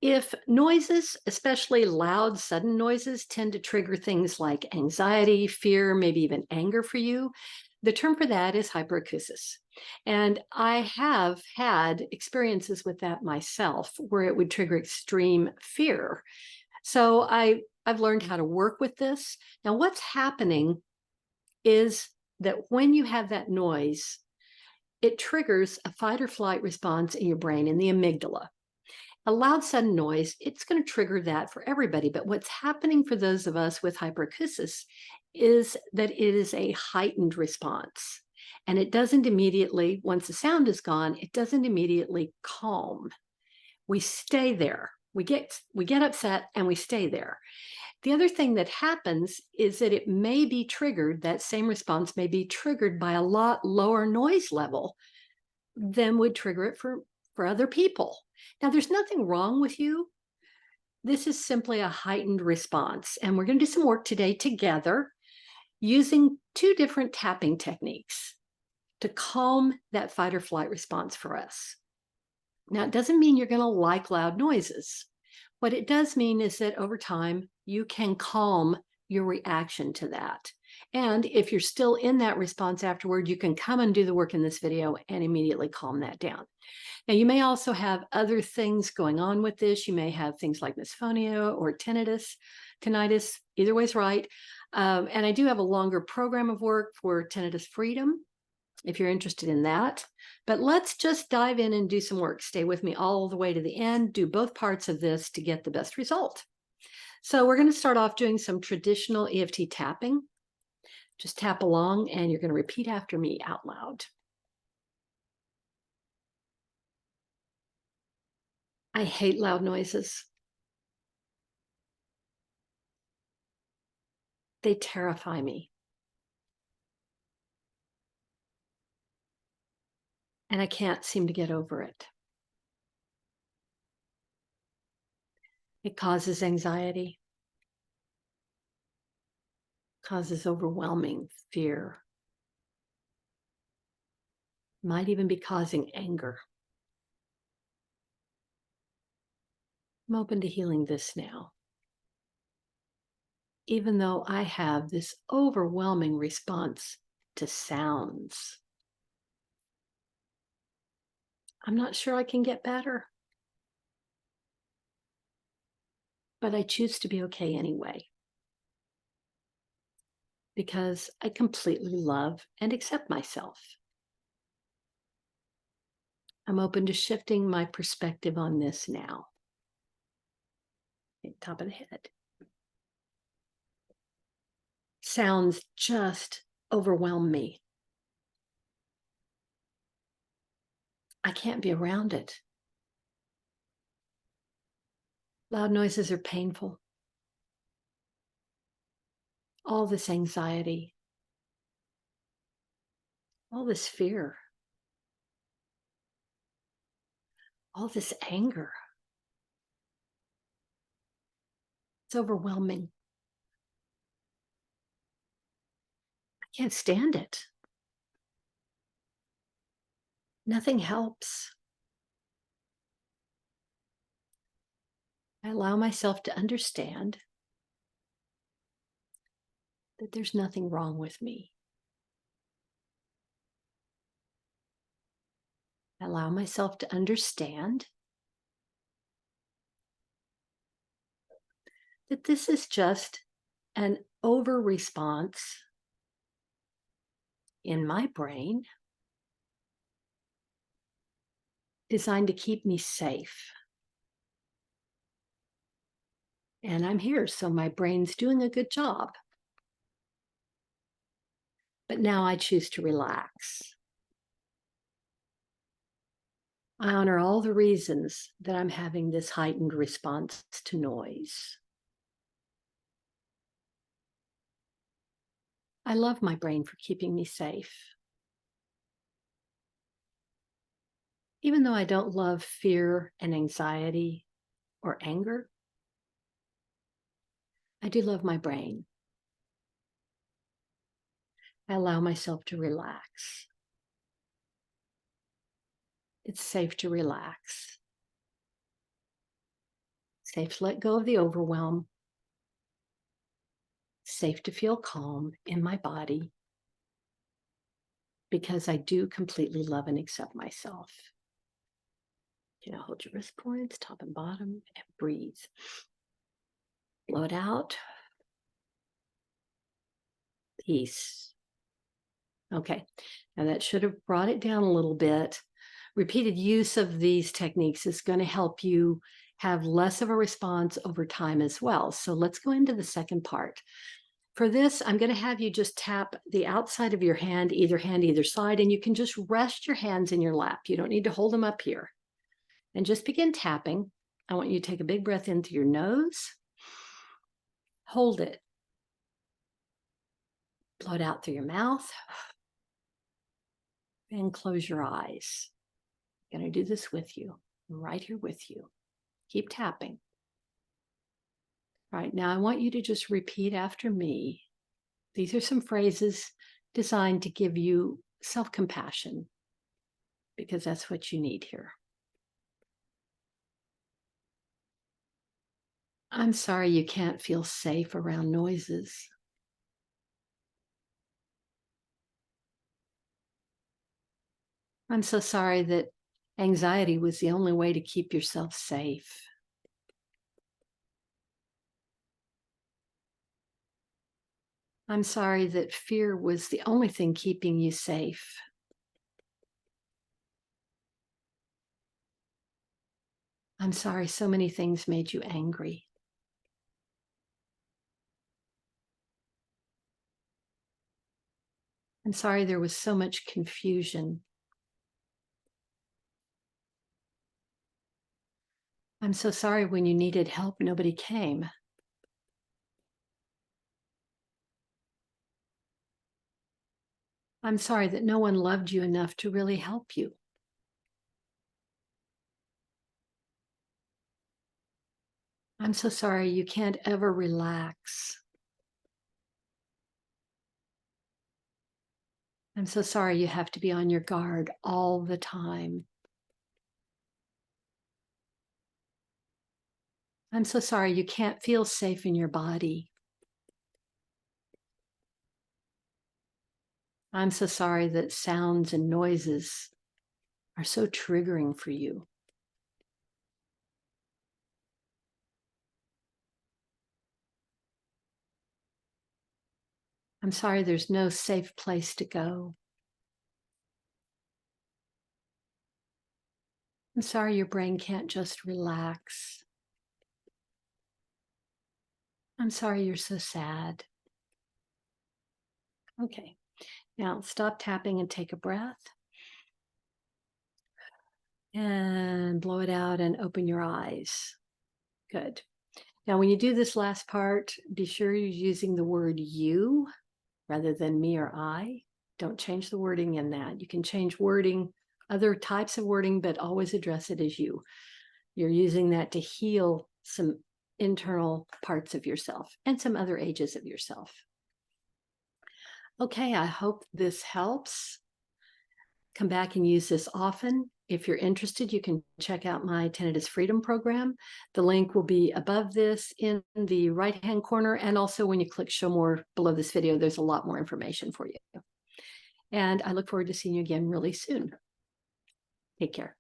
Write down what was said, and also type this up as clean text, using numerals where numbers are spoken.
If noises, especially loud, sudden noises, tend to trigger things like anxiety, fear, maybe even anger for you, the term for that is hyperacusis. And I have had experiences with that myself where it would trigger extreme fear. So I've learned how to work with this. Now, what's happening is that when you have that noise, it triggers a fight or flight response in your brain, in the amygdala. A loud, sudden noise, it's going to trigger that for everybody. But what's happening for those of us with hyperacusis is that it is a heightened response. And it doesn't immediately, once the sound is gone, it doesn't immediately calm. We stay there. We get upset and we stay there. The other thing that happens is that it may be triggered, that same response may be triggered by a lot lower noise level than would trigger it for other people. Now, there's nothing wrong with you. This is simply a heightened response. And we're going to do some work today together using two different tapping techniques to calm that fight or flight response for us. Now, it doesn't mean you're going to like loud noises. What it does mean is that over time, you can calm your reaction to that. And if you're still in that response afterward, you can come and do the work in this video and immediately calm that down. Now, you may also have other things going on with this. You may have things like misophonia or tinnitus, either way's right. And I do have a longer program of work for tinnitus freedom, if you're interested in that. But let's just dive in and do some work. Stay with me all the way to the end. Do both parts of this to get the best result. So we're going to start off doing some traditional EFT tapping. Just tap along and you're going to repeat after me out loud. I hate loud noises. They terrify me. And I can't seem to get over it. It causes anxiety, causes overwhelming fear, might even be causing anger. I'm open to healing this now. Even though I have this overwhelming response to sounds, I'm not sure I can get better. But I choose to be okay anyway. Because I completely love and accept myself. I'm open to shifting my perspective on this now. Top of the head. Sounds just overwhelm me. I can't be around it. Loud noises are painful. All this anxiety, all this fear, all this anger. It's overwhelming. I can't stand it. Nothing helps. I allow myself to understand that there's nothing wrong with me. I allow myself to understand that this is just an over response in my brain designed to keep me safe. And I'm here, so my brain's doing a good job. But now I choose to relax. I honor all the reasons that I'm having this heightened response to noise. I love my brain for keeping me safe. Even though I don't love fear and anxiety or anger, I do love my brain. I allow myself to relax. It's safe to relax. safe to let go of the overwhelm, safe to feel calm in my body because I do completely love and accept myself. Hold your wrist points, top and bottom, and breathe. Blow it out. Peace. Okay, now that should have brought it down a little bit. Repeated use of these techniques is going to help you have less of a response over time as well. So let's go into the second part. For this, I'm going to have you just tap the outside of your hand, either side, and you can just rest your hands in your lap. You don't need to hold them up here. And just begin tapping. I want you to take a big breath in through your nose. Hold it. Blow it out through your mouth. And close your eyes. I'm going to do this with you. I'm right here with you. Keep tapping. All right, now I want you to just repeat after me. These are some phrases designed to give you self-compassion because that's what you need here. I'm sorry you can't feel safe around noises. I'm so sorry that anxiety was the only way to keep yourself safe. I'm sorry that fear was the only thing keeping you safe. I'm sorry so many things made you angry. I'm sorry there was so much confusion. I'm so sorry when you needed help, nobody came. I'm sorry that no one loved you enough to really help you. I'm so sorry you can't ever relax. I'm so sorry you have to be on your guard all the time. I'm so sorry you can't feel safe in your body. I'm so sorry that sounds and noises are so triggering for you. I'm sorry there's no safe place to go. I'm sorry your brain can't just relax. I'm sorry you're so sad. Okay, now stop tapping and take a breath. And blow it out and open your eyes. Good. Now, when you do this last part, be sure you're using the word you rather than me or I. Don't change the wording in that. You can change wording, other types of wording, but always address it as you. You're using that to heal some internal parts of yourself and some other ages of yourself. Okay, I hope this helps. Come back and use this often. If you're interested, you can check out my Tinnitus Freedom program. The link will be above this in the right-hand corner. And also when you click show more below this video, there's a lot more information for you. And I look forward to seeing you again really soon. Take care.